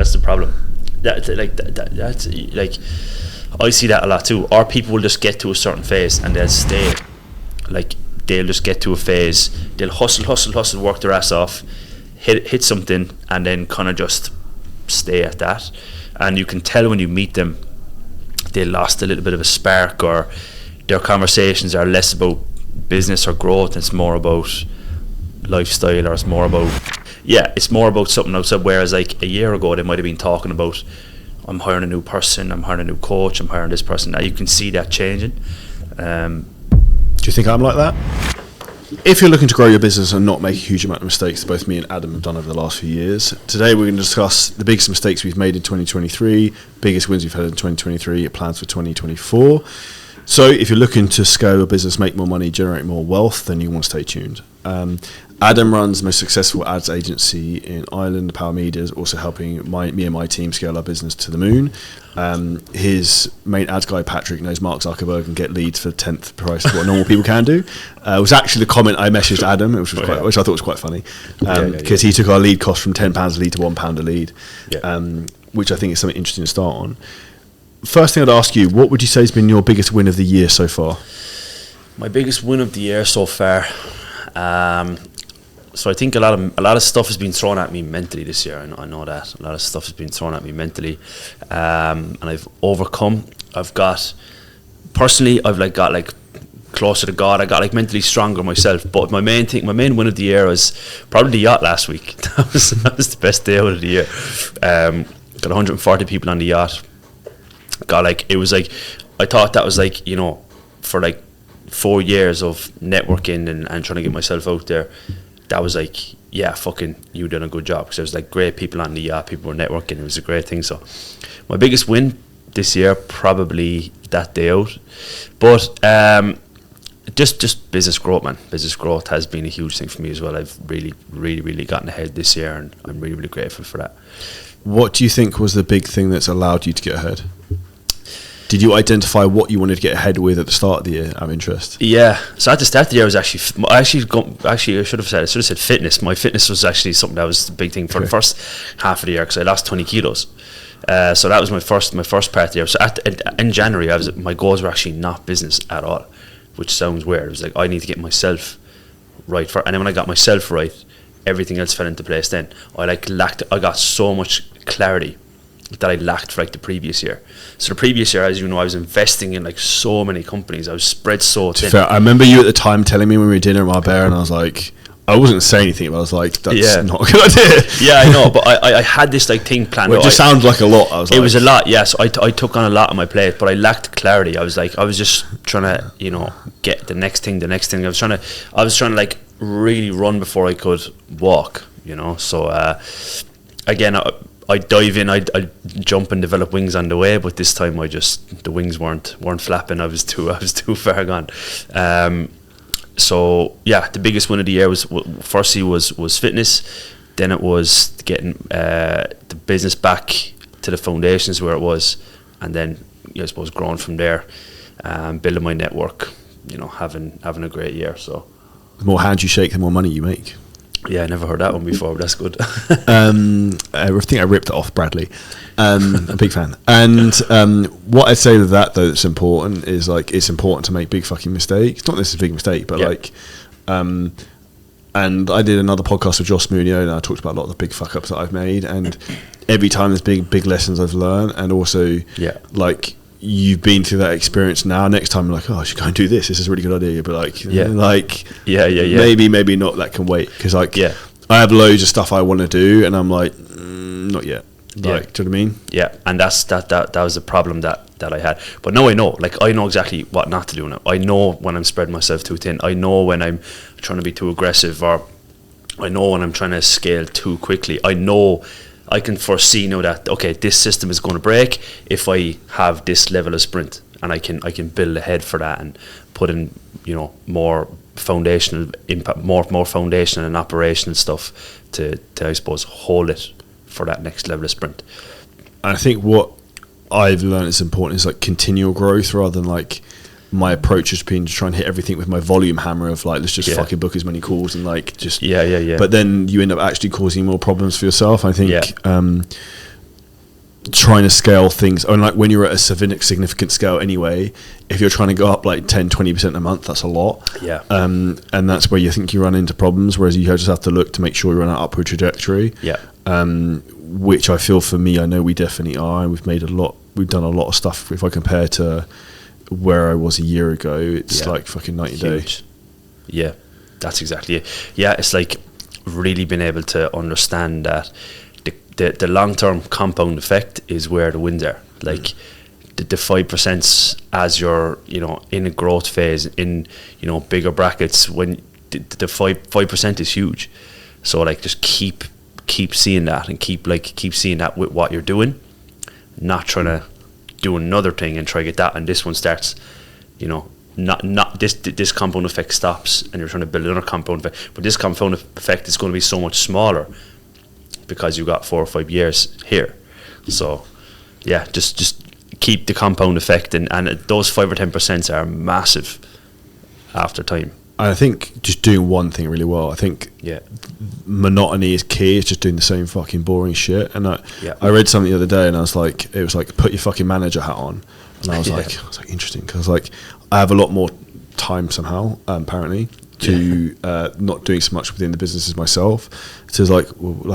that's the problem. That's like I see that a lot too. Or people will just get to a certain phase and they'll stay. Like they'll just get to a phase, they'll hustle, work their ass off, hit something, and then kind of just stay at that. And you can tell when you meet them, they lost a little bit of a spark, or their conversations are less about business or growth. It's more about lifestyle, or it's more about something outside. Whereas like a year ago, they might have been talking about, I'm hiring a new person, I'm hiring a new coach, I'm hiring this person. Now you can see that changing. Do you think I'm like that? If you're looking to grow your business and not make a huge amount of mistakes, both me and Adam have done over the last few years, today we're going to discuss the biggest mistakes we've made in 2023, biggest wins we've had in 2023, plans for 2024. So if you're looking to scale your business, make more money, generate more wealth, then you want to stay tuned. Adam runs the most successful ads agency in Ireland, Power Media, is also helping me and my team scale our business to the moon. His main ads guy, Patrick, knows Mark Zuckerberg and get leads for 10th price of what normal people can do. It was actually the comment I messaged Adam, which I thought was quite funny, because he took our lead cost from £10 a lead to £1 a lead, which I think is something interesting to start on. First thing I'd ask you, what would you say has been your biggest win of the year so far? My biggest win of the year so far. So I think a lot of stuff has been thrown at me mentally this year. I know that a lot of stuff has been thrown at me mentally, and I've overcome. I've got closer to God. I got like mentally stronger myself. But my main win of the year was probably the yacht last week. That was the best day out of the year. Got 140 people on the yacht. I thought that was like, you know, for like 4 years of networking and trying to get myself out there. That was like, yeah, fucking, you done a good job, because there was like great people on the yacht, people were networking. It was a great thing. So my biggest win this year, probably that day out. But just business growth, man. Business growth has been a huge thing for me as well. I've really gotten ahead this year, and I'm really grateful for that. What do you think was the big thing that's allowed you to get ahead? Did you identify what you wanted to get ahead with at the start of the year, out of interest? Yeah, so at the start of the year, I should have said fitness. My fitness was actually something that was the big thing for the first half of the year, because I lost 20 kilos. So that was my first part of the year. So in January, my goals were actually not business at all, which sounds weird. It was like, I need to get myself right and then when I got myself right, everything else fell into place. Then I got so much clarity that I lacked for like the previous year. So the previous year, as you know, I was investing in like so many companies. I was spread so thin. Fair. I remember you at the time telling me when we were dinner at Marbella, and I was like, I wasn't saying anything, but I was like, that's not a good idea. Yeah, I know, but I had this like thing planned out. It just sounds like a lot. It was a lot, yeah. So I took on a lot on my plate, but I lacked clarity. I was just trying to, you know, get the next thing. I was trying to like really run before I could walk, you know. So again, I dive in, I jump and develop wings on the way, but this time the wings weren't flapping. I was too far gone. So yeah, the biggest win of the year was fitness. Then it was getting the business back to the foundations where it was, and then I suppose growing from there, building my network. You know, having a great year. So the more hands you shake, the more money you make. Yeah, I never heard that one before, but that's good. I think I ripped it off Bradley. I'm a big fan. And what I'd say to that, though, that's important is, like, it's important to make big fucking mistakes. Not this is a big mistake, but like, and I did another podcast with Josh Munio, and I talked about a lot of the big fuck ups that I've made. And every time there's big lessons I've learned, and also, like, you've been through that experience now. Next time, you're like, oh, I should go and do this. This is a really good idea. But maybe not. That can wait, because I have loads of stuff I want to do, and I'm like, not yet. Do you know what I mean? Yeah, and that was the problem that I had. But now I know. Like, I know exactly what not to do now. I know when I'm spreading myself too thin. I know when I'm trying to be too aggressive, or I know when I'm trying to scale too quickly. I know. I can foresee now that, okay, this system is going to break if I have this level of sprint, and I can build ahead for that and put in, you know, more foundational impact, more foundational and operational stuff to I suppose hold it for that next level of sprint. And I think what I've learned is important is like continual growth, rather than like my approach has been to try and hit everything with my volume hammer of like, let's just fucking book as many calls and like just but then you end up actually causing more problems for yourself. I think trying to scale things, and like when you're at a significant scale anyway, if you're trying to go up like 10-20% a month, that's a lot. Yeah. And that's where you think you run into problems, whereas you just have to look to make sure you're on an upward trajectory. Yeah. Which I feel for me, I know we definitely are, and we've done a lot of stuff. If I compare to where I was a year ago, it's like fucking 90 days. Yeah, that's exactly it. Yeah, it's like really being able to understand that the long-term compound effect is where the wins are. Like the 5% as you're, in a growth phase, in, bigger brackets, when the 5% is huge. So like just keep seeing that, and keep seeing that with what you're doing, not trying to do another thing and try to get that, and this one starts, not this compound effect stops and you're trying to build another compound effect, but this compound effect is going to be so much smaller because you got 4 or 5 years here. So yeah, just keep the compound effect, and those 5 or 10% are massive after time. I think just doing one thing really well. I think monotony is key. It's just doing the same fucking boring shit. And I read something the other day, and it was like, put your fucking manager hat on. And I was like, interesting, because like I have a lot more time somehow, apparently, to not doing so much within the businesses myself. So it's like,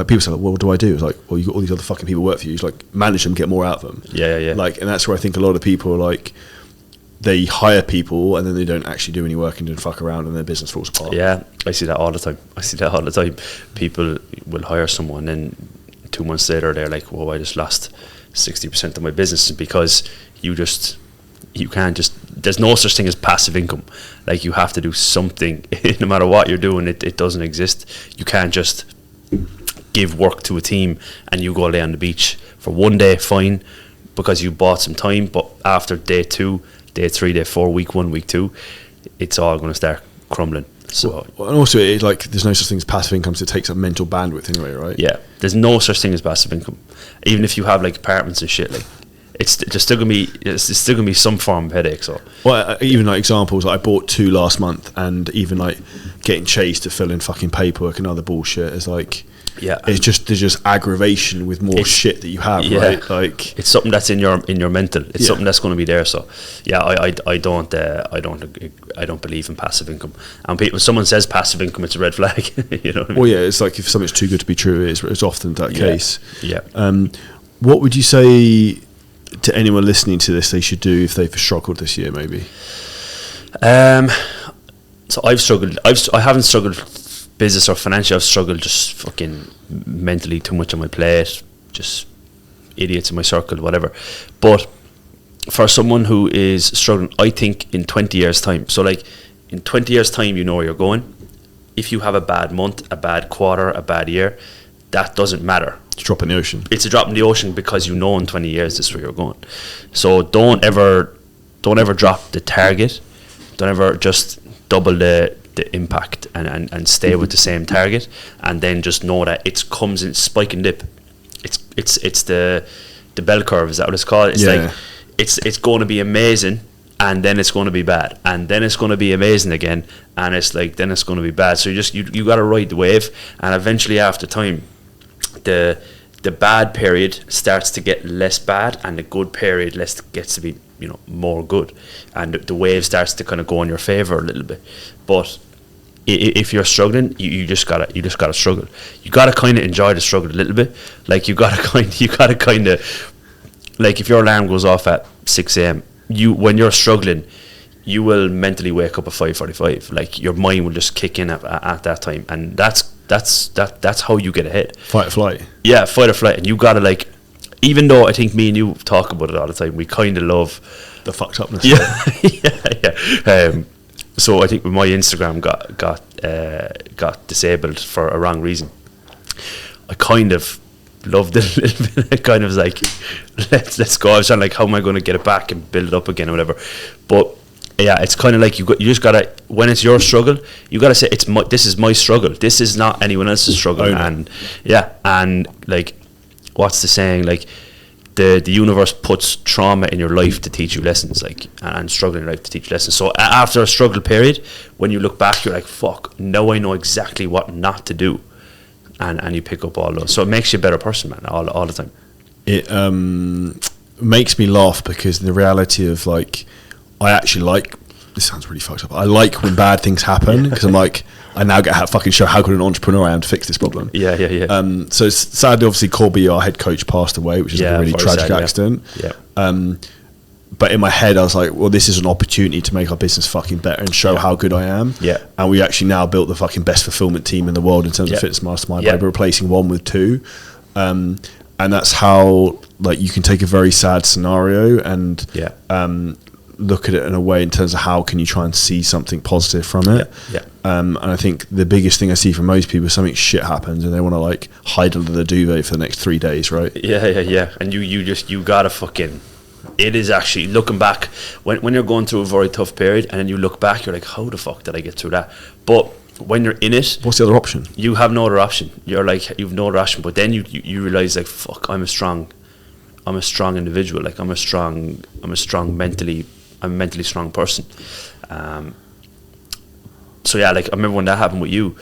people say, well, what do I do? It's like, well, you got all these other fucking people work for you. It's like, manage them, get more out of them. Yeah. Like, and that's where I think a lot of people are like, they hire people and then they don't actually do any work and just fuck around and their business falls apart. Yeah, I see that all the time. People will hire someone and 2 months later they're like, "Whoa, I just lost 60% of my business," because you can't just. There's no such thing as passive income. Like, you have to do something. No matter what you're doing, it doesn't exist. You can't just give work to a team and you go lay on the beach for one day, fine, because you bought some time. But after day 2, day 3, day 4, week 1, week 2, it's all going to start crumbling. So, and also, there's no such thing as passive income, so it takes up mental bandwidth anyway, right? Yeah, there's no such thing as passive income. Even if you have like apartments and shit, like it's still gonna be some form of headache. So, well, even like examples, like I bought 2 last month, and even like getting chased to fill in fucking paperwork and other bullshit is like. Yeah, there's just aggravation with more shit that you have, right? Like, it's something that's in your mental. It's something that's going to be there. So, yeah, I don't believe in passive income. And when someone says passive income, it's a red flag. You know what I mean? Well, yeah, it's like if something's too good to be true, it's often that case. Yeah. What would you say to anyone listening to this they should do if they've struggled this year, maybe? So I've struggled. I haven't struggled business or financial. I've struggled just fucking mentally, too much on my plate, just idiots in my circle, whatever. But for someone who is struggling, I think in 20 years time, so like in 20 years time, you know where you're going. If you have a bad month, a bad quarter, a bad year, that doesn't matter. It's a drop in the ocean. It's a drop in the ocean, because you know in 20 years this is where you're going. So don't ever drop the target. Don't ever just double the impact and stay with the same target, and then just know that it comes in spike and dip. It's the bell curve, is that what it's called? It's like it's going to be amazing, and then it's going to be bad, and then it's going to be amazing again, and it's like then it's going to be bad. So you got to ride the wave, and eventually after time the bad period starts to get less bad, and the good period gets to be more good, and the wave starts to kind of go in your favor a little bit. But if you're struggling, you just gotta struggle. You gotta kind of enjoy the struggle a little bit. Like you gotta kind of like, if your alarm goes off at 6 a.m, when you're struggling, you will mentally wake up at 5:45. Like, your mind will just kick in at that time, and that's how you get ahead. Fight or flight. Yeah, fight or flight, and you gotta, like, even though I think me and you talk about it all the time, we kind of love the fucked upness. Yeah. So I think my Instagram got disabled for a wrong reason. I kind of loved it a little bit. It kind of was like, let's go. I was trying, like, how am I going to get it back and build it up again or whatever. But yeah, it's kind of like you just gotta, when it's your struggle, you gotta say this is my struggle. This is not anyone else's struggle. And like, what's the saying? Like, the universe puts trauma in your life to teach you lessons, like, and struggling in life to teach lessons. So after a struggle period, when you look back, you're like, fuck, now I know exactly what not to do, and you pick up all those. So it makes you a better person, man, all the time. it makes me laugh because the reality of like, I actually like, this sounds really fucked up, I like when bad things happen because I'm like, I now get to fucking show how good an entrepreneur I am to fix this problem. Yeah. So sadly, obviously, Corby, our head coach, passed away, which is like a really tragic accident. Yeah. But in my head, I was like, well, this is an opportunity to make our business fucking better and show how good I am. Yeah. And we actually now built the fucking best fulfillment team in the world in terms of Fitness Mastermind by replacing one with two. And that's how, like, you can take a very sad scenario and look at it in a way in terms of how can you try and see something positive from it. And I think the biggest thing I see from most people is something shit happens and they want to like hide under the duvet for the next 3 days, right? Yeah. And you gotta fucking, it is actually, looking back, when you're going through a very tough period and then you look back, you're like, how the fuck did I get through that? But when you're in it, what's the other option? You have no other option. You're like, you've no other option. But then you realize, like, fuck, I'm a strong individual. Like, I'm a mentally strong person. So yeah, like, I remember when that happened with you,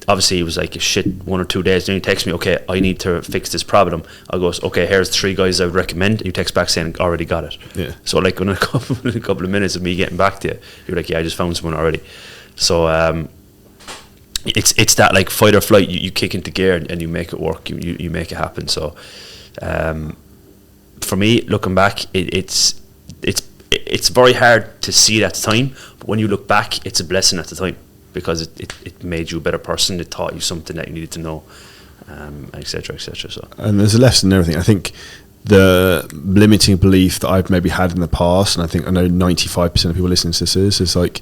obviously it was like a shit 1 or 2 days, then you text me, okay, I need to fix this problem. I goes, okay, here's 3 guys I would recommend. You text back saying, already got it. Yeah. So like, in a couple of minutes of me getting back to you, you're like, yeah, I just found someone already. So it's that like fight or flight, you kick into gear and you make it work, you make it happen. So for me, looking back, it's very hard to see it at the time, but when you look back, it's a blessing at the time because it made you a better person. It taught you something that you needed to know, etc. So, and there's a lesson in everything. I think the limiting belief that I've maybe had in the past, and I know 95% of people listening to this is like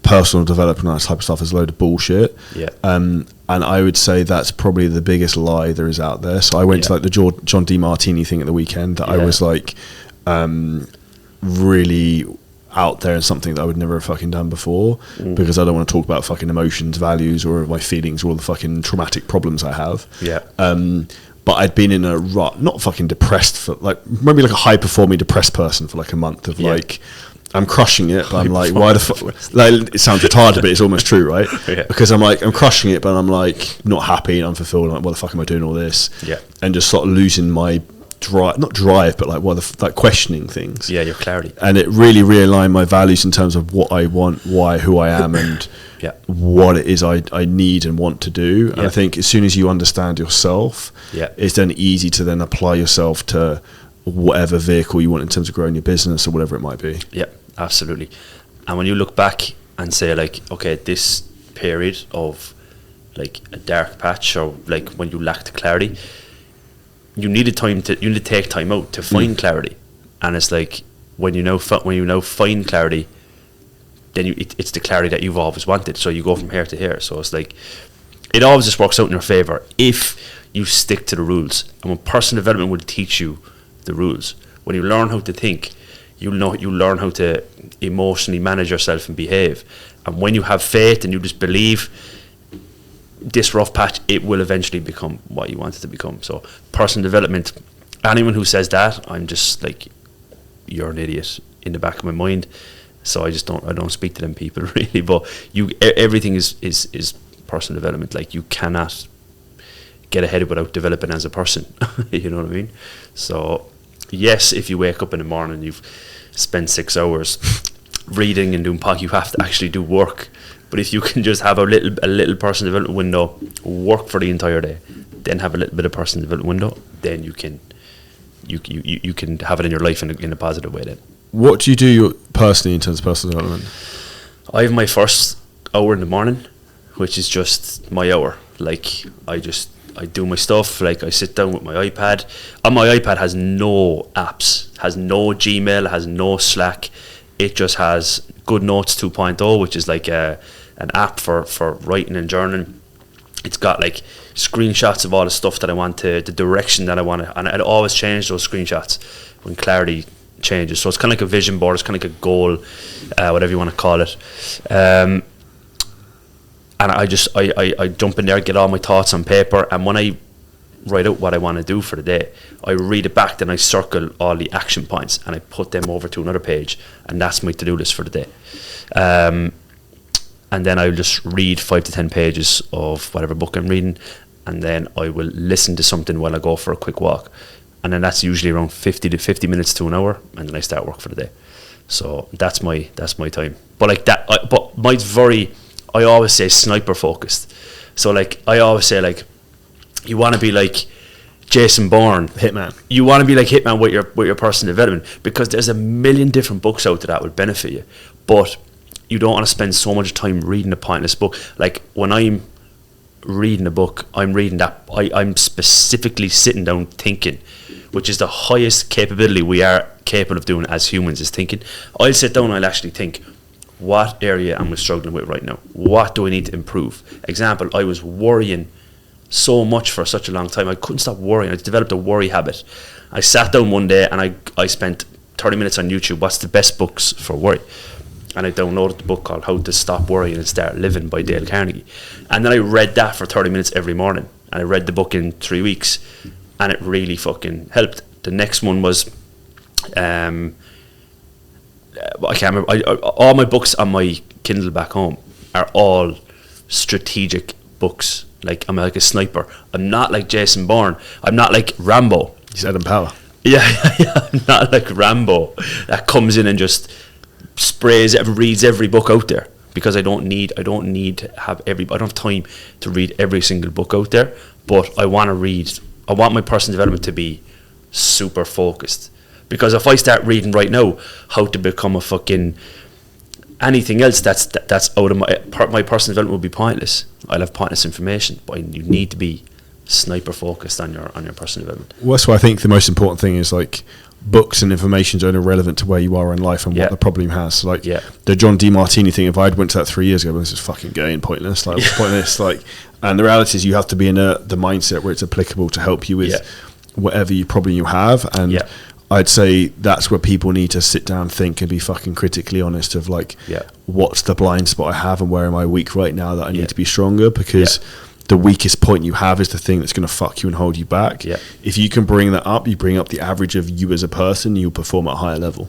personal development and that type of stuff is a load of bullshit. Yeah. And I would say that's probably the biggest lie there is out there. So I went to like the John D. Martini thing at the weekend that I was like really out there and something that I would never have fucking done before because I don't want to talk about fucking emotions, values, or my feelings, or all the fucking traumatic problems I have. Yeah. But I'd been in a rut, not fucking depressed for like, maybe like a high performing depressed person for like a month of like, I'm crushing it, but I'm like, why the fuck? Like, it sounds retarded, but it's almost true, right? Because I'm like, I'm crushing it, but I'm like not happy and unfulfilled. Like, why the fuck am I doing all this? Yeah. And just sort of losing my not drive, but like like questioning things. Yeah, your clarity. And it really realigned my values in terms of what I want, why, who I am, and what it is I need and want to do. And I think as soon as you understand yourself, it's then easy to then apply yourself to whatever vehicle you want in terms of growing your business or whatever it might be. Yeah, absolutely. And when you look back and say like, okay, this period of like a dark patch or like when you lacked clarity, you need to take time out to find clarity. And it's like when you now find clarity, then it's the clarity that you've always wanted. So you go from here to here. So it's like it always just works out in your favor if you stick to the rules. And when personal development will teach you the rules, when you learn how to think, you learn how to emotionally manage yourself and behave. And when you have faith and you just believe this rough patch, it will eventually become what you want it to become. So personal development, anyone who says that, I'm just like, you're an idiot in the back of my mind. So I don't speak to them people really. But everything is personal development. Like, you cannot get ahead without developing as a person. You know what I mean? So yes, if you wake up in the morning, you've spent 6 hours reading and doing you have to actually do work. But if you can just have a little personal development window, work for the entire day, then have a little bit of personal development window, then you can have it in your life in a positive way. Then. What do you do personally in terms of personal development? I have my first hour in the morning, which is just my hour. Like, I do my stuff. Like, I sit down with my iPad. And my iPad has no apps, has no Gmail, has no Slack. It just has Good Notes 2.0, which is like an app for writing and journaling. It's got like screenshots of all the stuff that I want the direction that I want to, and I always change those screenshots when clarity changes. So it's kind of like a vision board. It's kind of like a goal, whatever you want to call it. And I jump in there, get all my thoughts on paper, and when I write out what I want to do for the day, I read it back, then I circle all the action points and I put them over to another page, and that's my to-do list for the day. And then I'll just read 5 to 10 pages of whatever book I'm reading, and then I will listen to something while I go for a quick walk. and then that's usually around 50 minutes to an hour, and then I start work for the day. So that's my time. But like that, but mine's very, I always say sniper focused. So like I always say, like, you want to be like Jason Bourne, Hitman. You want to be like Hitman with your personal development, because there's a million different books out there that would benefit you, but you don't want to spend so much time reading a pointless book. Like when I'm reading a book, I'm reading that, I'm specifically sitting down thinking, which is the highest capability we are capable of doing as humans, is thinking. I'll sit down and I'll actually think, what area am I struggling with right now? What do I need to improve? Example, I was worrying so much for such a long time. I couldn't stop worrying. I developed a worry habit. I sat down one day and I spent 30 minutes on YouTube. What's the best books for worry? And I downloaded the book called How to Stop Worrying and Start Living by Dale Carnegie. And then I read that for 30 minutes every morning. And I read the book in 3 weeks, and it really fucking helped. The next one was, I can't remember. All my books on my Kindle back home are all strategic books. Like, I'm like a sniper. I'm not like Jason Bourne. I'm not like Rambo. He's Adam Power. Yeah. I'm not like Rambo that comes in and just reads every book out there, because I don't need to have I don't have time to read every single book out there. But I want my personal development to be super focused, because if I start reading right now how to become a fucking anything else that's out of my personal development will be pointless. I'll have pointless information. But you need to be sniper focused on your personal development. Well, that's why I think the most important thing is, like, books and information are irrelevant to where you are in life and what the problem has. So, like, the John DeMartini thing, if I'd went to that 3 years ago, well, this is fucking gay and pointless. Like, pointless. Like, and the reality is, you have to be in the mindset where it's applicable to help you with whatever problem you have. And I'd say that's where people need to sit down, think, and be fucking critically honest of, like, what's the blind spot I have and where am I weak right now that I need to be stronger, because the weakest point you have is the thing that's going to fuck you and hold you back. If you can bring that up, you bring up the average of you as a person, you'll perform at a higher level.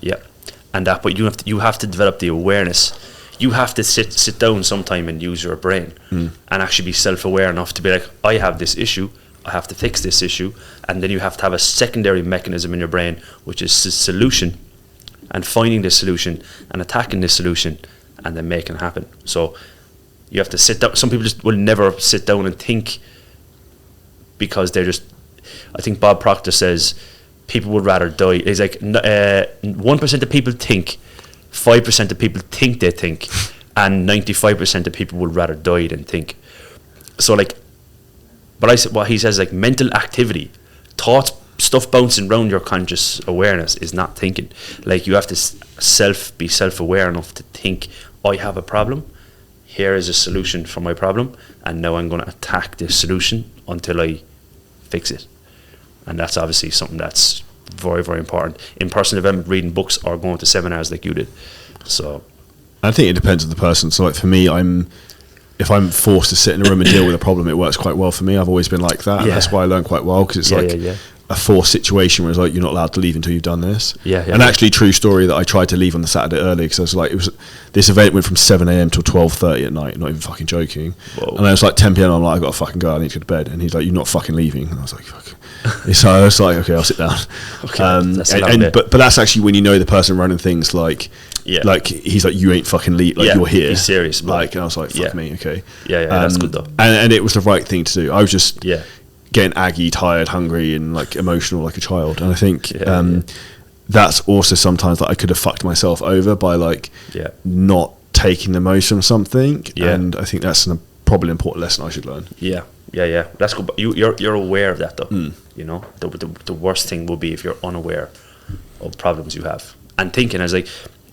And that, but you have to develop the awareness. You have to sit down sometime and use your brain and actually be self-aware enough to be like, I have this issue, I have to fix this issue. And then you have to have a secondary mechanism in your brain, which is the solution, and finding the solution and attacking the solution and then making it happen. So you have to sit down. Some people just will never sit down and think, because they're just, I think Bob Proctor says people would rather die. He's like, 1% of people think, 5% of people think they think, and 95% of people would rather die than think. So, like, but I said, what he says, like, mental activity, thoughts, stuff bouncing around your conscious awareness is not thinking. Like, you have to be self-aware enough to think, I have a problem, here is a solution for my problem, and now I'm going to attack this solution until I fix it. And that's obviously something that's very, very important in personal development, reading books or going to seminars like you did. So I think it depends on the person. So, like, for me, if I'm forced to sit in a room and deal with a problem, it works quite well for me. I've always been like that, and that's why I learn quite well, because it's a forced situation where it's like, you're not allowed to leave until you've done this. And actually, true story, that I tried to leave on the Saturday early, because I was like, this event went from 7 a.m. till 12:30 at night, not even fucking joking. And then it was like 10 p.m. I'm like, I got to fucking go, I need to go to bed. And he's like, you're not fucking leaving. And I was like, fuck. So I was like, okay, I'll sit down. But that's actually when you know the person running things, like, like, he's like, you ain't fucking you're here. He's serious. Like, and I was like, fuck me, okay. That's good though. And it was the right thing to do. I was just getting aggy, tired, hungry, and, like, emotional like a child. And I think that's also sometimes that I could have fucked myself over by, like, not taking the most from something. And I think that's probably an important lesson I should learn. That's good. But you're aware of that though. You know, the worst thing will be if you're unaware of problems you have. And thinking, as like,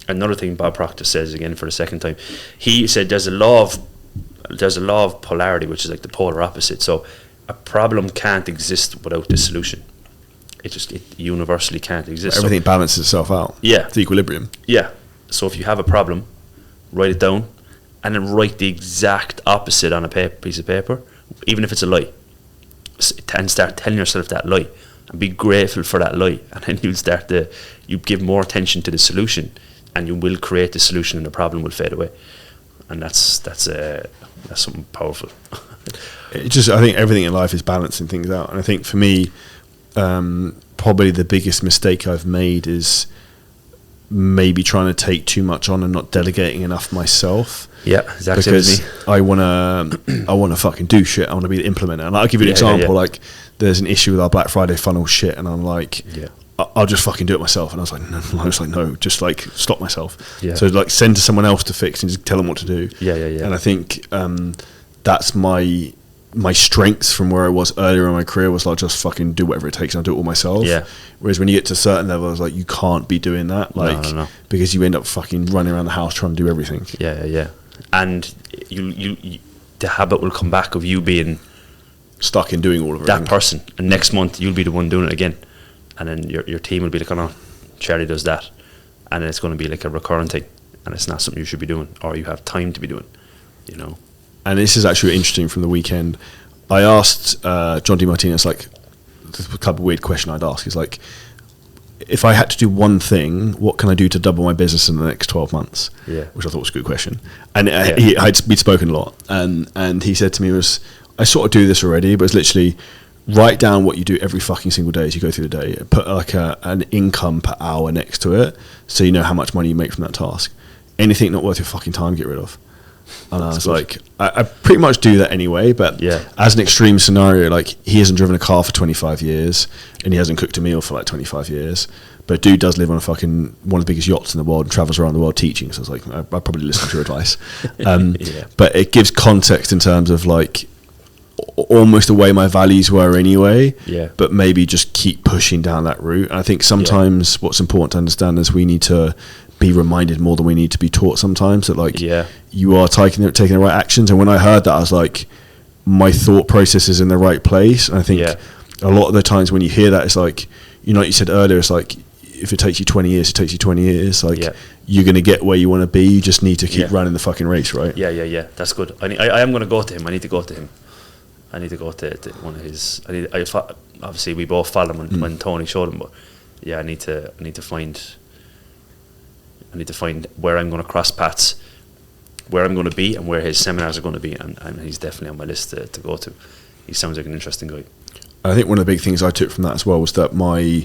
another thing Bob Proctor says again for the second time, he said there's a law of polarity, which is like the polar opposite. So a problem can't exist without the solution. It universally can't exist. Everything balances itself out. It's equilibrium. So if you have a problem, write it down, and then write the exact opposite on a piece of paper, even if it's a lie, and start telling yourself that lie, and be grateful for that lie, and then you give more attention to the solution, and you will create the solution, and the problem will fade away. And that's something powerful. I think everything in life is balancing things out, and I think for me, probably the biggest mistake I've made is maybe trying to take too much on and not delegating enough myself. Yeah, exactly. Because I wanna fucking do shit. I wanna be the implementer. And I'll give you an example. Like, there's an issue with our Black Friday funnel shit, and I'm like, I'll just fucking do it myself. And I was like, no, just like stop myself. Yeah. So like send to someone else to fix and just tell them what to do. Yeah. And I think that's my strengths from where I was earlier in my career, was like, just fucking do whatever it takes and I'll do it all myself. Yeah. Whereas when you get to certain levels, like, you can't be doing that, like, no. because you end up fucking running around the house trying to do everything. Yeah. And you the habit will come back of you being stuck in doing all of it. That person, and next month you'll be the one doing it again, and then your team will be like, oh no, Charlie does that, and then it's going to be like a recurrent thing, and it's not something you should be doing or you have time to be doing, you know. And this is actually interesting from the weekend. I asked John D. Martinez, like, a couple of weird question I'd ask is like, if I had to do one thing, what can I do to double my business in the next 12 months? Yeah. Which I thought was a good question. And we'd spoken a lot. And he said to me I sort of do this already, but it's literally write down what you do every fucking single day as you go through the day. Put like an income per hour next to it, so you know how much money you make from that task. Anything not worth your fucking time, get rid of. And I was like, I pretty much do that anyway, but as an extreme scenario, like, he hasn't driven a car for 25 years and he hasn't cooked a meal for like 25 years, but dude does live on one of the biggest yachts in the world and travels around the world teaching. So I was like, I'd probably listen to your advice. But it gives context in terms of like almost the way my values were anyway, but maybe just keep pushing down that route. And I think sometimes what's important to understand is we need to be reminded more than we need to be taught sometimes, that like you are taking the right actions. And when I heard that, I was like, my thought process is in the right place. And I think a lot of the times when you hear that, it's like, you know, like you said earlier, it's like, if it takes you 20 years, it takes you 20 years. Like, you're going to get where you want to be. You just need to keep running the fucking race, right? Yeah. That's good. I am going to go to him. I need to go to him. I need to go to one of his. Obviously, we both followed him when Tony showed him, but I need to find where I'm going to cross paths, where I'm going to be, and where his seminars are going to be, and he's definitely on my list to go to. He sounds like an interesting guy. I think one of the big things I took from that as well was that my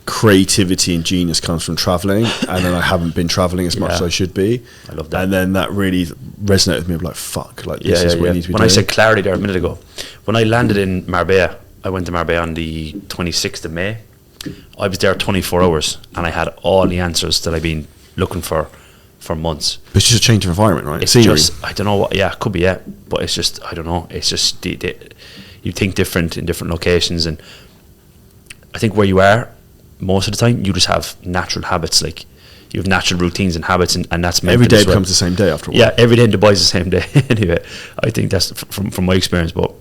creativity and genius comes from travelling, and then I haven't been travelling as much as I should be. I love that. And then that really resonated with me of like, fuck, like this is what I need to be doing. When I said clarity there a minute ago, when I landed in Marbella, I went to Marbella on the 26th of May. I was there 24 hours and I had all the answers that I've been looking for months. But it's just a change of environment, right? It's just, I don't know what, it could be, but it's just, I don't know, it's just, you think different in different locations, and I think where you are, most of the time, you just have natural habits, like, you have natural routines and habits, and that's every day becomes the same day after a while. Yeah, every day in Dubai is the same day. Anyway, I think that's from my experience. But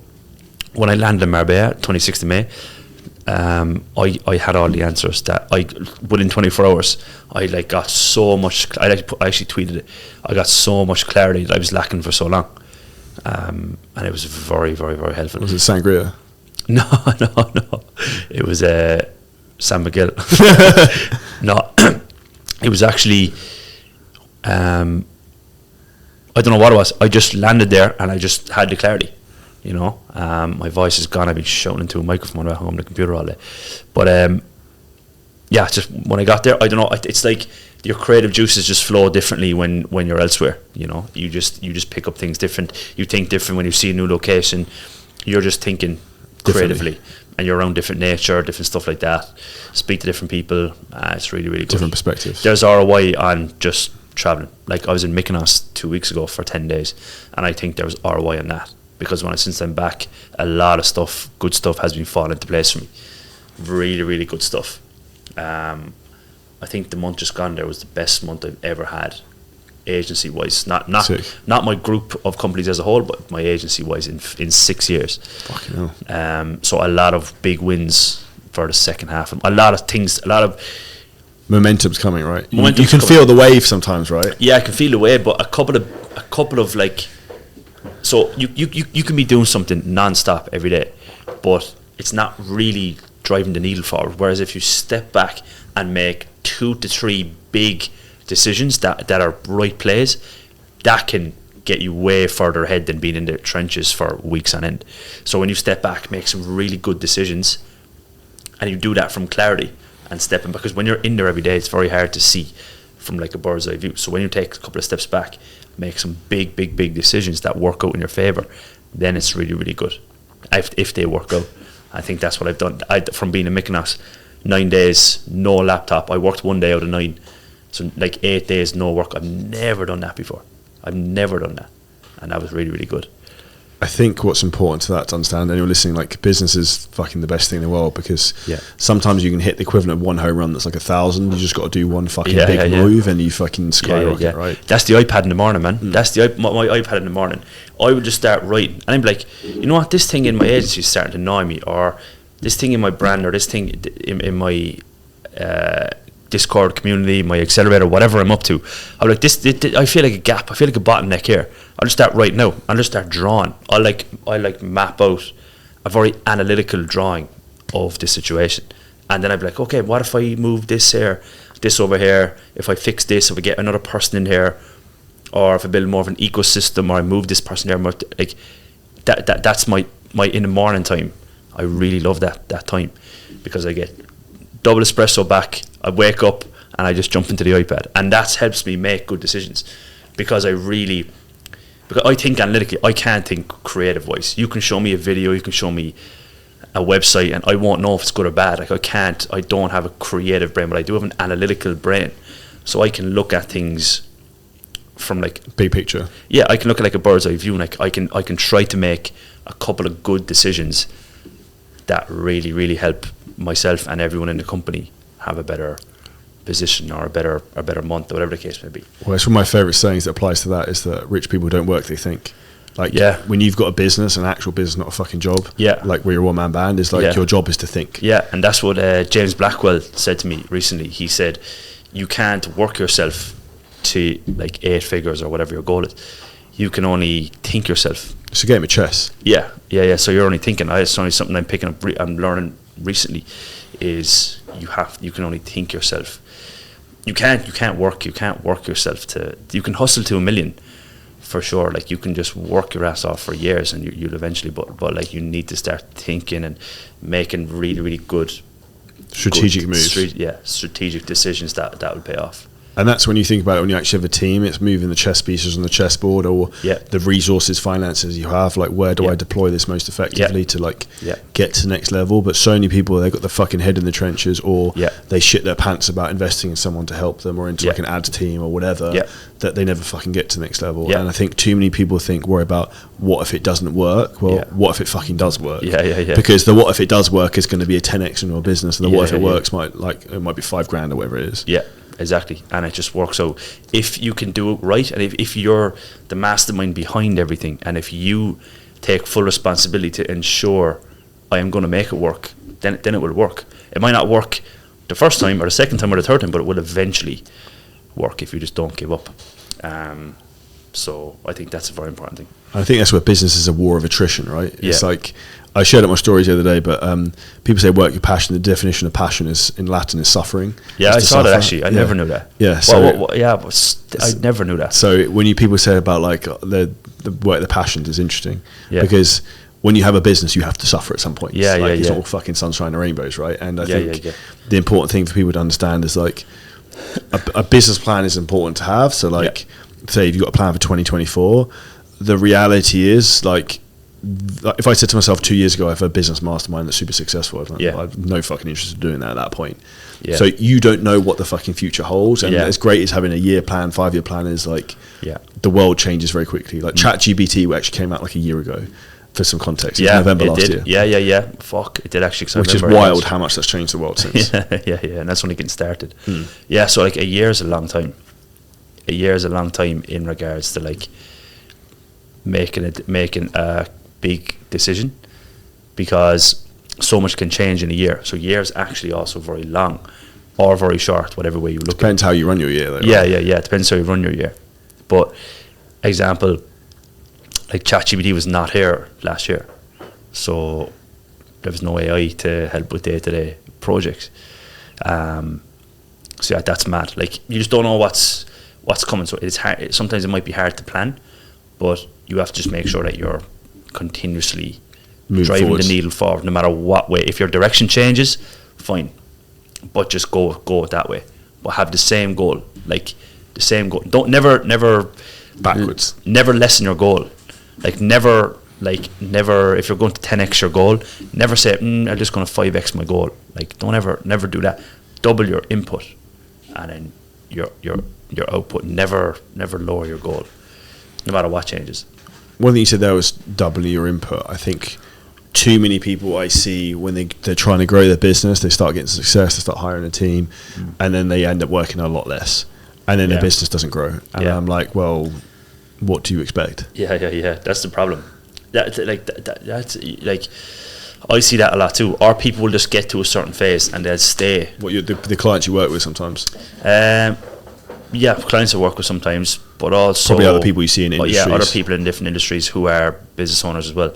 when I landed in Marbella, 26th of May, I had all the answers that within 24 hours, I like got so much. I actually tweeted it. I got so much clarity that I was lacking for so long, and it was very, very, very helpful. Was it sangria? No. It was San Miguel. No, it was actually. I don't know what it was. I just landed there and I just had the clarity. You know, my voice is gone. I've been shouting into a microphone at home on the computer all day. But just when I got there, I don't know. It's like your creative juices just flow differently when you're elsewhere. You know, you just pick up things different. You think different when you see a new location. You're just thinking creatively, and you're around different nature, different stuff like that. Speak to different people. It's really, really good. Different perspectives. There's ROI on just traveling. Like, I was in Mykonos 2 weeks ago for 10 days, and I think there was ROI on that. Because since I'm back, a lot of stuff, good stuff, has been falling into place for me. Really, really good stuff. I think the month just gone there was the best month I've ever had, agency-wise. Not my group of companies as a whole, but my agency-wise in 6 years. Fucking hell. So a lot of big wins for the second half. A lot of things, momentum's coming, right? You can feel the wave sometimes, right? Yeah, I can feel the wave, but a couple of like. So you can be doing something non-stop every day, but it's not really driving the needle forward. Whereas if you step back and make 2 to 3 big decisions that are right plays, that can get you way further ahead than being in the trenches for weeks on end. So when you step back, make some really good decisions, and you do that from clarity and stepping, because when you're in there every day, it's very hard to see from like a bird's eye view. So when you take a couple of steps back, make some big decisions that work out in your favor, then it's really, really good. If they work out, I think that's what I've done. From being in Mykonos, 9 days, no laptop. I worked 1 day out of 9, so like 8 days no work. I've never done that before. I've never done that, and that was really, really good. I think what's important to that to understand, anyone listening, like business is fucking the best thing in the world, because sometimes you can hit the equivalent of one home run that's like 1,000. You just got to do one fucking big move and you fucking skyrocket, right? That's the iPad in the morning, man. That's my iPad in the morning. I would just start writing, and I'd be like, you know what, this thing in my agency is starting to annoy me, or this thing in my brand, or this thing in my Discord community, my accelerator, whatever I'm up to. I'm like, this I feel like a gap. I feel like a bottleneck here. I'll just start writing out. I'll just start drawing. I like map out a very analytical drawing of the situation, and then I'd be like, okay, what if I move this here, this over here? If I fix this, if I get another person in here, or if I build more of an ecosystem, or I move this person there, like that's my in the morning time. I really love that time, because I get double espresso back. I wake up and I just jump into the iPad, and that helps me make good decisions, because I think analytically. I can't think creative wise. You can show me a video, you can show me a website, and I won't know if it's good or bad. Like I don't have a creative brain, but I do have an analytical brain, so I can look at things from like big picture. Yeah, I can look at like a bird's eye view, and like I can try to make a couple of good decisions that really, really help myself and everyone in the company have a better position, or a better month, or whatever the case may be. Well, it's one of my favourite sayings that applies to that, is that rich people don't work, they think. Like, when you've got a business, an actual business, not a fucking job, like where you're a one-man band, is like your job is to think. Yeah, and that's what James Blackwell said to me recently. He said, you can't work yourself to like 8 figures or whatever your goal is. You can only think yourself. It's a game of chess. Yeah. So you're only thinking. It's only something I'm picking up. I'm learning recently, is you can only think yourself. You can't work yourself to. You can hustle to 1 million, for sure. Like, you can just work your ass off for years, and you'll eventually. But like, you need to start thinking and making really, really good strategic moves. Strategic decisions that will pay off. And that's when you think about it, when you actually have a team, it's moving the chess pieces on the chessboard, or the resources, finances you have. Like, where do I deploy this most effectively to like get to the next level? But so many people, they've got the fucking head in the trenches, or they shit their pants about investing in someone to help them, or into like an ads team or whatever, that they never fucking get to the next level. And I think too many people worry about, what if it doesn't work? Well, what if it fucking does work? Because the what if it does work is going to be a 10x in your business, and the what if it works might be $5,000 or whatever it is. Exactly, and it just works out if you can do it right, and if you're the mastermind behind everything, and if you take full responsibility to ensure I am going to make it work, then it will work. It might not work the first time or the second time or the third time, but it will eventually work if you just don't give up. So I think that's a very important thing. I think that's where business is a war of attrition, right? It's like, I shared it my stories the other day, but people say work your passion. The definition of passion is, in Latin, is suffering. Yeah, I saw that actually. I never knew that. Yeah, so I never knew that. So when people say about like the work, the passions is interesting, because when you have a business, you have to suffer at some point. It's not all fucking sunshine and rainbows, right? And I think the important thing for people to understand is like a business plan is important to have. So like, say if you've got a plan for 2024, the reality is like, if I said to myself 2 years ago, I have a business mastermind that's super successful, I have no fucking interest in doing that at that point. So you don't know what the fucking future holds, and as great as having a year plan, 5-year plan is, like, the world changes very quickly. Like ChatGPT actually came out like a year ago, for some context. November last year. Fuck, it did actually. Which is wild how much that's changed the world since. And that's only getting started. So like a year is a long time. A year is a long time in regards to like making a big decision, because so much can change in a year. So year is actually also very long or very short, whatever way you look at it. Depends how you run your year though, right? It depends how you run your year. But example, like ChatGPT was not here last year, so there was no AI to help with day-to-day projects. So that's mad. Like, you just don't know what's coming. So it's hard. Sometimes it might be hard to plan, but you have to just make sure that you're continuously driving the needle forward, no matter what way. If your direction changes, fine, but just go it that way. But have the same goal, like the same goal. Don't never backwards. Never lessen your goal. Never. If you're going to 10x your goal, never say I'm just going to 5x my goal. Don't never do that. Double your input, and then your output. Never lower your goal, no matter what changes. One thing you said there was double your input. I think too many people I see when they're trying to grow their business, they start getting success, they start hiring a team, and then they end up working a lot less, and then their business doesn't grow. And I'm like, well, what do you expect? Yeah. That's the problem. That's I see that a lot too. Or people will just get to a certain phase and they'll stay. What the clients you work with sometimes? Clients I work with sometimes, but also probably other people you see in industries. Yeah, other people in different industries who are business owners as well.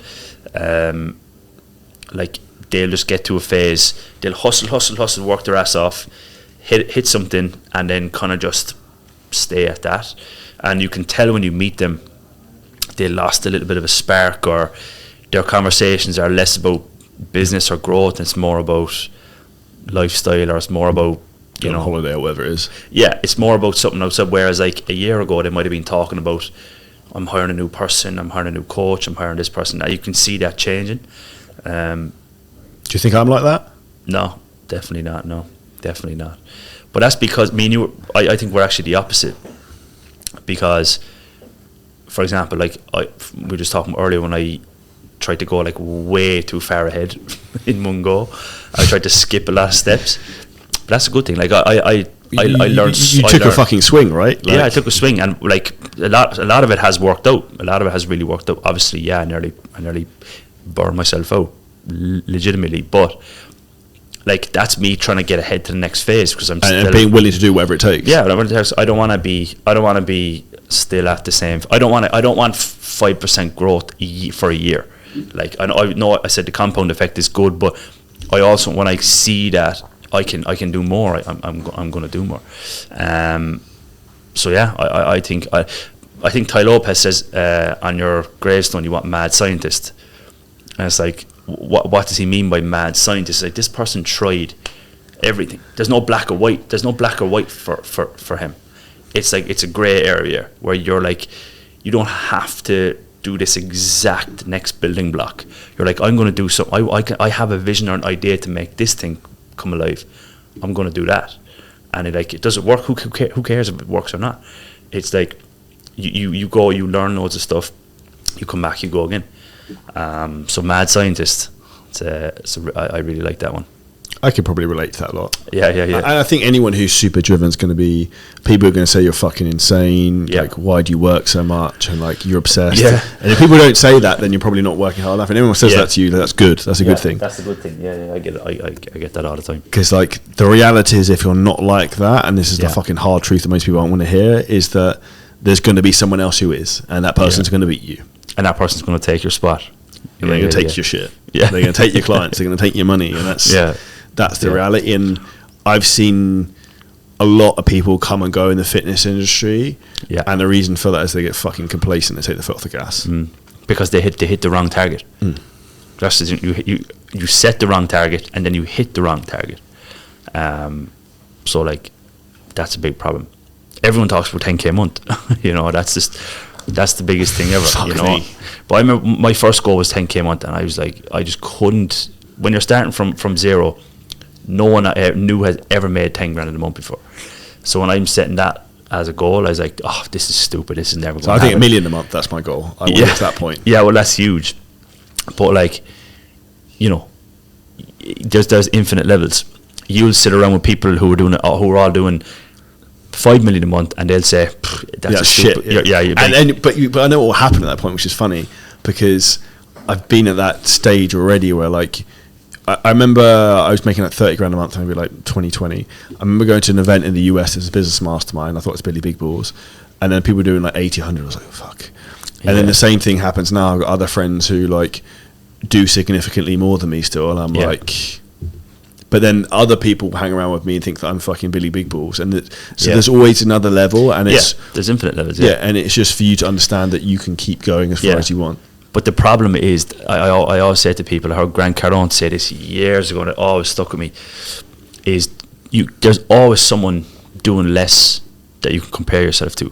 They'll just get to a phase. They'll hustle, work their ass off, hit something, and then kind of just stay at that. And you can tell when you meet them, they lost a little bit of a spark, or their conversations are less about business or growth, and it's more about lifestyle, or it's more about holiday or whatever it is. Yeah, it's more about something outside. Whereas a year ago they might have been talking about, I'm hiring a new person, I'm hiring a new coach, I'm hiring this person. Now you can see that changing. Do you think I'm like that? No, definitely not. But that's because me and you, I think we're actually the opposite. Because, for example, we were just talking earlier, when I tried to go way too far ahead in one go, I tried to skip a lot of steps. But that's a good thing. I learned. You took a fucking swing, right? I took a swing, and a lot of it has worked out. A lot of it has really worked out. Obviously, I nearly burned myself out, legitimately. But that's me trying to get ahead to the next phase, because I'm still being willing to do whatever it takes. Yeah, I don't want to be still at the same. I don't want 5% growth for a year. I know I said the compound effect is good, but I also, when I see that I can do more, I'm going to do more. I think Ty Lopez says on your gravestone you want mad scientist, and it's what does he mean by mad scientist? This person tried everything. There's no black or white. There's no black or white for him. It's a grey area where you're you don't have to do this exact next building block. You're I'm going to do something. I have a vision or an idea to make this thing come alive. I'm going to do that. And it does it work? Who cares if it works or not? It's you go, you learn loads of stuff, you come back, you go again. So mad scientist, I really like that one. I could probably relate to that a lot. Yeah. And I think anyone who's super driven is going to be, people are going to say you're fucking insane. Yeah. Why do you work so much? And you're obsessed. Yeah. And if people don't say that, then you're probably not working hard enough. And anyone says that to you, that's good. That's a good thing. That's a good thing. Yeah. I get it. I get that all the time. Because the reality is, if you're not like that, and this is the fucking hard truth that most people don't want to hear, is that there's going to be someone else who is, and that person's going to beat you. And that person's going to take your spot. And they're going to take your shit. Yeah. They're going to take your clients. They're going to take your money. And that's the reality. And I've seen a lot of people come and go in the fitness industry. Yeah. And the reason for that is they get fucking complacent and take the foot off the gas. Because they hit the wrong target. That's the thing. You set the wrong target and then you hit the wrong target. That's a big problem. Everyone talks about 10k a month. That's the biggest thing ever. Fuck me. But I remember my first goal was 10k a month, and I was I just couldn't. When you're starting from zero, no one I knew had ever made 10 grand in a month before. So when I'm setting that as a goal, I was this is stupid. This is never going to happen. I think $1 million a month, that's my goal. I want to get to that point. Yeah, well, that's huge. But there's infinite levels. You'll sit around with people who are all doing 5 million a month, and they'll say that's shit. But I know what will happen at that point, which is funny, because I've been at that stage already where I remember I was making 30 grand a month, maybe 2020. I remember going to an event in the US as a business mastermind. I thought it was Billy Big Balls, and then people were doing 80, 100. I was like, fuck. And then the same thing happens now. I've got other friends who do significantly more than me still, and I'm but then other people hang around with me and think that I'm fucking Billy Big Balls, and there's always another level, and there's infinite levels. And it's just for you to understand that you can keep going as far as you want. But the problem is, I always say to people, I heard Grant Cardone say this years ago, and it always stuck with me, is there's always someone doing less that you can compare yourself to.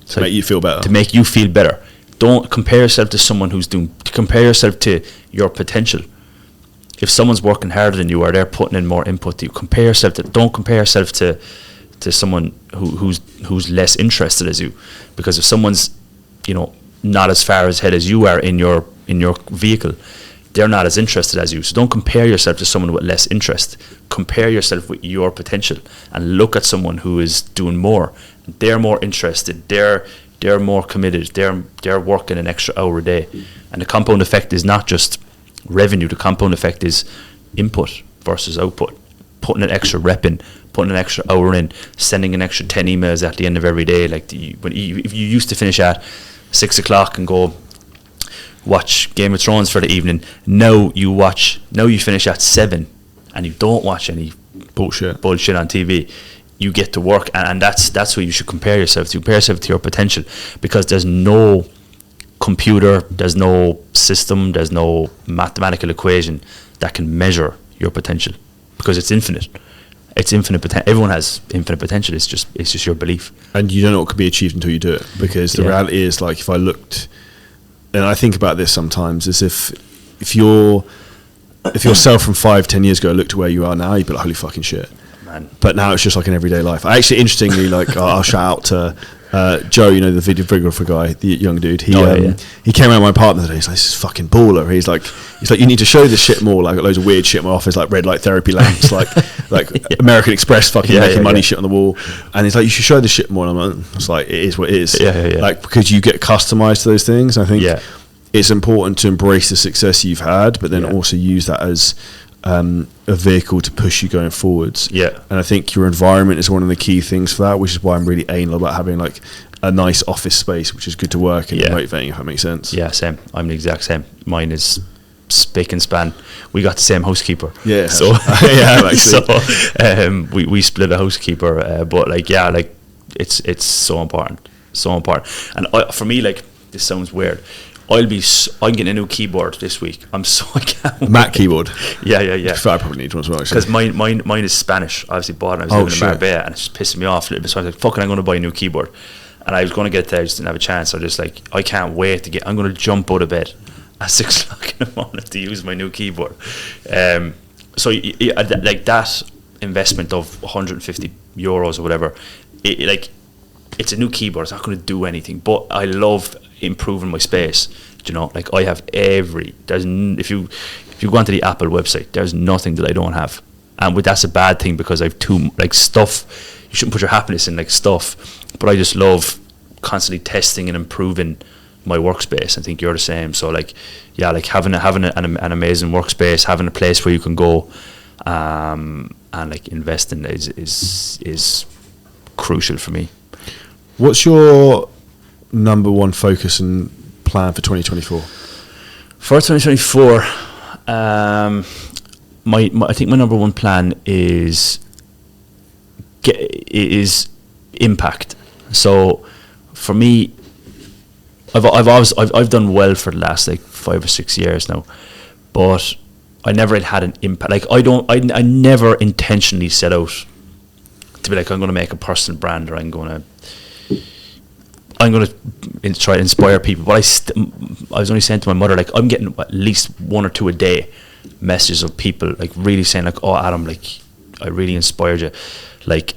To make you feel better. To make you feel better. Don't compare yourself to someone compare yourself to your potential. If someone's working harder than you or they're putting in more input to you, don't compare yourself to someone who's less interested as you. Because if someone's, not as far ahead as you are in your vehicle, they're not as interested as you. So don't compare yourself to someone with less interest. Compare yourself with your potential and look at someone who is doing more. They're more interested. They're more committed. They're working an extra hour a day. And the compound effect is not just revenue. The compound effect is input versus output. Putting an extra rep in, putting an extra hour in, sending an extra 10 emails at the end of every day. Like if you used to finish at 6 o'clock and go watch Game of Thrones for the evening, now you finish at 7 and you don't watch any bullshit on TV. You get to work, and that's what you should compare yourself to. Compare yourself to your potential, because there's no computer, there's no system, there's no mathematical equation that can measure your potential, because it's infinite. It's infinite potential. Everyone has infinite potential. It's just your belief. And you don't know what can be achieved until you do it, because the reality is, like, if I looked, and I think about this sometimes, as if yourself from 5-10 years ago looked to where you are now, you'd be like, holy fucking shit. Man. But now it's just like an everyday life. I actually, interestingly, like, I'll shout out to Joe, the videographer guy, the young dude. He came around my partner today. He's like, this is fucking baller. He's like, you need to show this shit more. Like, got loads of weird shit in my office, like red light therapy lamps, like American Express fucking making money shit on the wall. And he's like, you should show this shit more. And I'm like, it's like, it is what it is. Like, because you get customized to those things. I think it's important to embrace the success you've had, but then also use that as a vehicle to push you going forwards. And I think your environment is one of the key things for that, which is why I'm really anal about having like a nice office space which is good to work and motivating, if that makes sense. Same. I'm the exact same. Mine is spick and span. We got the same housekeeper, so we split a housekeeper, but it's so important, and for me, like, this sounds weird, I'm getting a new keyboard this week. I can't wait. Mac keyboard. Yeah. I probably need one as well, because mine is Spanish. I obviously bought it. I was living in Marbella, and it's just pissing me off a little bit. So I was like, fucking, I'm going to buy a new keyboard. And I was going to get it there, I just didn't have a chance. So I just like, I can't wait to I'm going to jump out of bed at 6 o'clock in the morning to use my new keyboard. So like that investment of €150 or whatever, it's a new keyboard. It's not going to do anything, but I love improving my space. Like, I have if you go onto the Apple website, there's nothing that I don't have, and that's a bad thing, because I've too, like, stuff. You shouldn't put your happiness in, like, stuff, but I just love constantly testing and improving my workspace. I think you're the same. So like having an amazing workspace, having a place where you can go and like invest in is crucial for me. What's your number one focus and plan for 2024? For 2024, I think my number one plan is impact. So for me, I've done well for the last like 5 or 6 years now, but I never had an impact. Like I never intentionally set out to be like, I'm going to make a personal brand, or I'm going to try to inspire people. But I was only saying to my mother, like, I'm getting at least 1 or 2 a day messages of people like really saying like, oh Adam, like I really inspired you. Like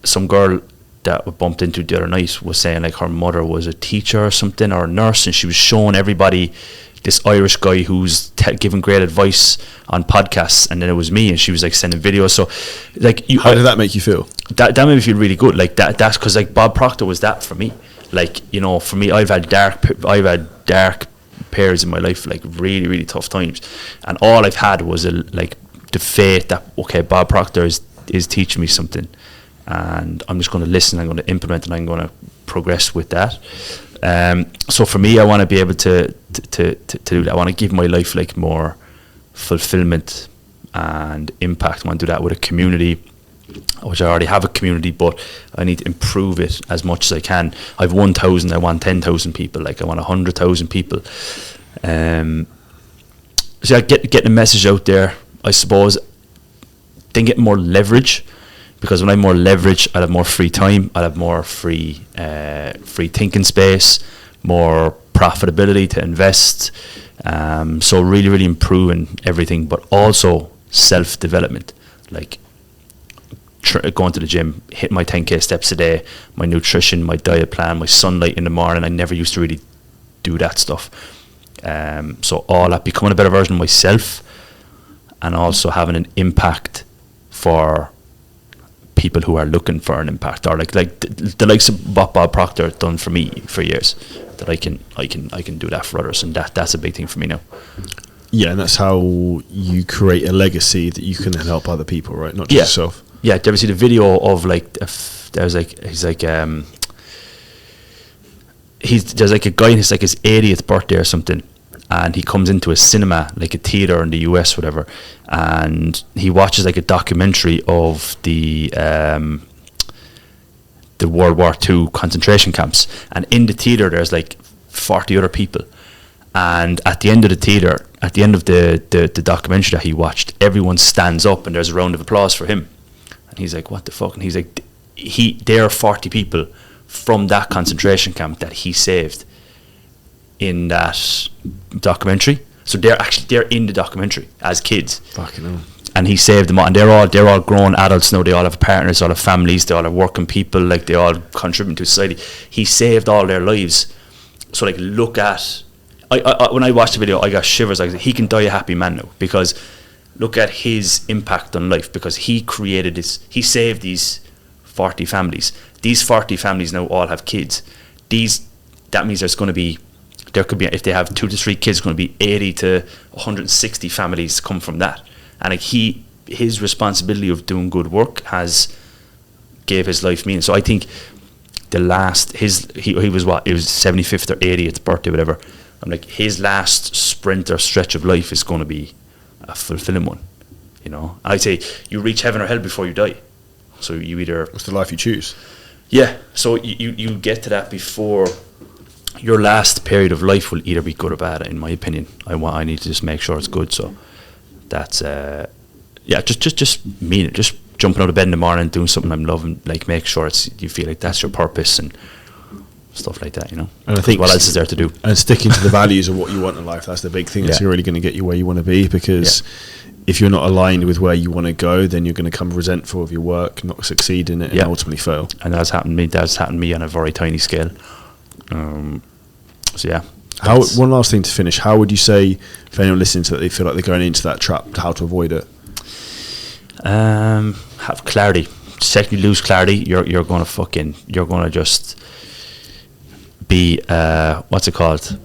some girl that I bumped into the other night was saying like her mother was a teacher or something, or a nurse, and she was showing everybody this Irish guy who's giving great advice on podcasts, and then it was me, and she was like sending videos. So like, how did that make you feel? That made me feel really good. Like that's because like Bob Proctor was that for me. Like, you know, for me, I've had dark periods in my life, like really, really tough times, and all I've had was the faith that, okay, Bob Proctor is teaching me something, and I'm just going to listen, I'm going to implement, and I'm going to progress with that. So for me, I want to be able to do that. I want to give my life like more fulfillment and impact. I want to do that with a community, which I already have a community, but I need to improve it as much as I can. I've 1,000, I want 10,000 people, like I want 100,000 people. So yeah, get the message out there, I suppose. Then get more leverage, because when I have more leverage, I'll have more free time, I'll have more free thinking space, more profitability to invest. So really improving everything, but also self-development, like going to the gym, hit my 10k steps a day, my nutrition, my diet plan, my sunlight in the morning. I never used to really do that stuff. So all that, becoming a better version of myself, and also having an impact for people who are looking for an impact, or like the likes of what Bob Proctor done for me for years, that I can do that for others, and that's a big thing for me now. Yeah, and that's how you create a legacy that you can then help other people, right? Not just yourself. Yeah, did you ever see the video of like there's like a guy and it's like his 80th birthday or something, and he comes into a cinema, like a theater in the US, whatever, and he watches like a documentary of the World War II concentration camps, and in the theater there's like 40 other people, and at the end of the theater, at the end of the documentary that he watched, everyone stands up and there's a round of applause for him. And he's like, what the fuck? And he's like, there are 40 people from that concentration camp that he saved in that documentary. So they're in the documentary as kids. Fucking hell. And he saved them all, and they're all grown adults now. They all have partners, they all have families, they all have working people, like they all contribute to society. He saved all their lives. So like, look at, I when I watched the video, I got shivers. Like, he can die a happy man now, because look at his impact on life, because he created this, he saved these 40 families. These 40 families now all have kids. That means there could be, if they have 2 to 3 kids, going to be 80 to 160 families come from that. And like, his responsibility of doing good work gave his life meaning. So I think he was what, it was 75th or 80th birthday, whatever. I'm like, his last sprint or stretch of life is going to be a fulfilling one, you know. I'd say you reach heaven or hell before you die. So you either, it's the life you choose. Yeah. So you get to that before your last period of life will either be good or bad, in my opinion. I need to just make sure it's good. So that's just mean it. Just jumping out of bed in the morning, doing something I'm loving, like make sure you feel like that's your purpose and stuff like that, you know. And I think what else is there to do? And sticking to the values of what you want in life, that's the big thing. That's really going to get you where you want to be, because if you're not aligned with where you want to go, then you're going to become resentful of your work, not succeed in it, and ultimately fail. And that's happened to me on a very tiny scale. So yeah. One last thing to finish. How would you say, if anyone listening to that, they feel like they're going into that trap, how to avoid it? Have clarity. Second, you lose clarity, you're going to just be what's it called?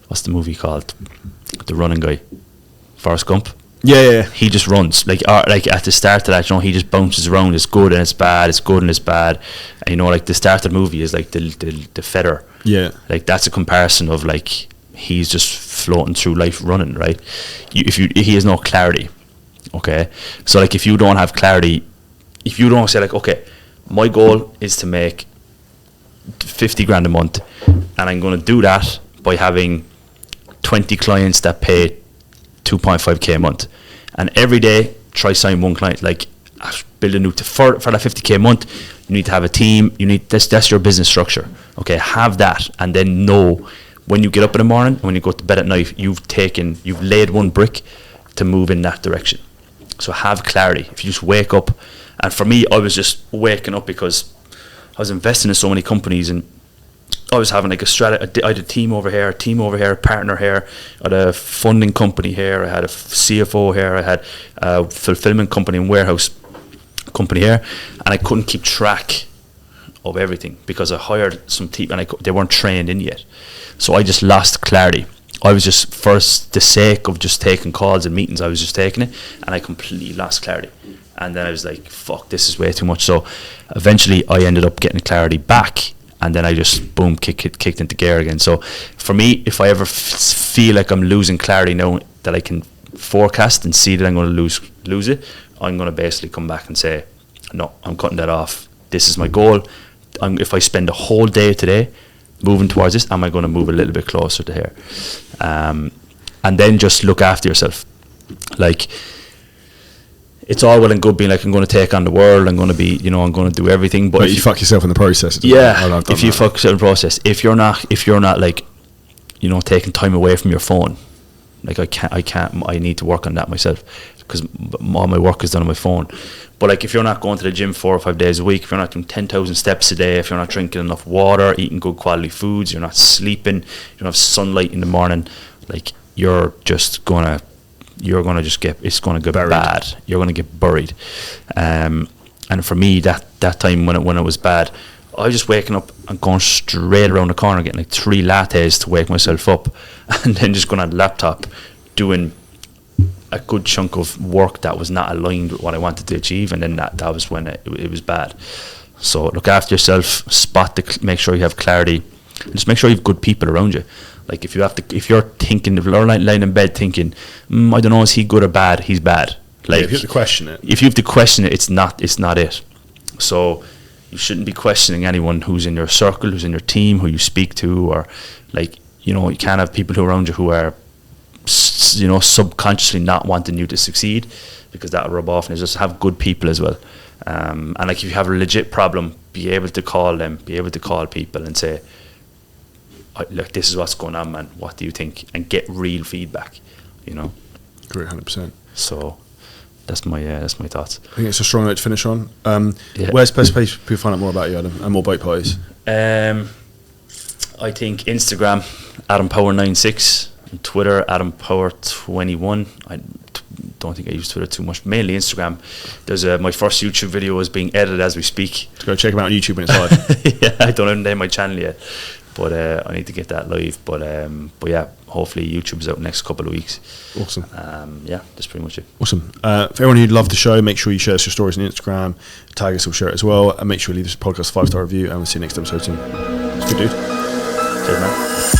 What's the movie called? The running guy, Forrest Gump. Yeah. He just runs like at the start of that, you know, he just bounces around. It's good and it's bad. It's good and it's bad. And, you know, like the start of the movie is like the feather. Yeah. Like that's a comparison of like he's just floating through life running, right? He has no clarity. Okay, so like if you don't have clarity, if you don't say like, okay, my goal is to make 50 grand a month, and I'm going to do that by having 20 clients that pay 2.5k a month, and every day try sign one client, like build a new for that 50k a month. You need to have a team. You need that's your business structure. Okay, have that, and then know when you get up in the morning and when you go to bed at night, you've laid one brick to move in that direction. So have clarity. If you just wake up, and for me, I was just waking up because I was investing in so many companies, and I was having like a strategy. I had a team over here, a partner here, I had a funding company here, I had a CFO here, I had a fulfillment company and warehouse company here, and I couldn't keep track of everything because I hired some team and they weren't trained in yet. So I just lost clarity. I was just, for the sake of just taking calls and meetings, I was just taking it, and I completely lost clarity. And then I was like, fuck, this is way too much. So eventually I ended up getting clarity back, and then I just, boom, kicked into gear again. So for me, if I ever feel like I'm losing clarity now that I can forecast and see that I'm going to lose it, I'm going to basically come back and say, no, I'm cutting that off. This is my goal. If I spend the whole day today moving towards this, am I going to move a little bit closer to here? And then just look after yourself. Like, it's all well and good being like, I'm going to take on the world, I'm going to be, you know, I'm going to do everything, but you fuck yourself in the process. Yeah, if you fuck yourself in the process, if you're not like, you know, taking time away from your phone, like I need to work on that myself, because all my work is done on my phone. But like, if you're not going to the gym 4 or 5 days a week, if you're not doing 10,000 steps a day, if you're not drinking enough water, eating good quality foods, you're not sleeping, you don't have sunlight in the morning, like, you're gonna get bad. You're gonna get buried. And for me, that time when it was bad, I was just waking up and going straight around the corner, getting like 3 lattes to wake myself up, and then just going on the laptop doing a good chunk of work that was not aligned with what I wanted to achieve, and then that was when it was bad. So look after yourself, make sure you have clarity, and just make sure you have good people around you. Like, if you're thinking, if you're lying in bed thinking, I don't know, is he good or bad? He's bad. Like, if you have to question it. If you have to question it, it's not it. So you shouldn't be questioning anyone who's in your circle, who's in your team, who you speak to, or like, you know, you can't have people who are around you who are, you know, subconsciously not wanting you to succeed, because that'll rub off. And just have good people as well. And like, if you have a legit problem, be able to call them, be able to call people and say, look, this is what's going on, man. What do you think? And get real feedback, you know. Great, 100%. So that's my thoughts. I think it's a strong note to finish on. Where's the best place people find out more about you, Adam, and more boat parties? I think Instagram, AdamPower96, and Twitter, AdamPower21. I don't think I use Twitter too much. Mainly Instagram. There's my first YouTube video is being edited as we speak. To go check them out on YouTube when it's live. Yeah, I don't even name my channel yet, but I need to get that live. But yeah, hopefully YouTube's out next couple of weeks. Awesome. Yeah, that's pretty much it. Awesome. For everyone who'd love the show, make sure you share your stories on Instagram, tag us, we'll share it as well, and make sure you leave this podcast a 5-star review, and we'll see you next episode soon. It's good, dude. Cheers, man.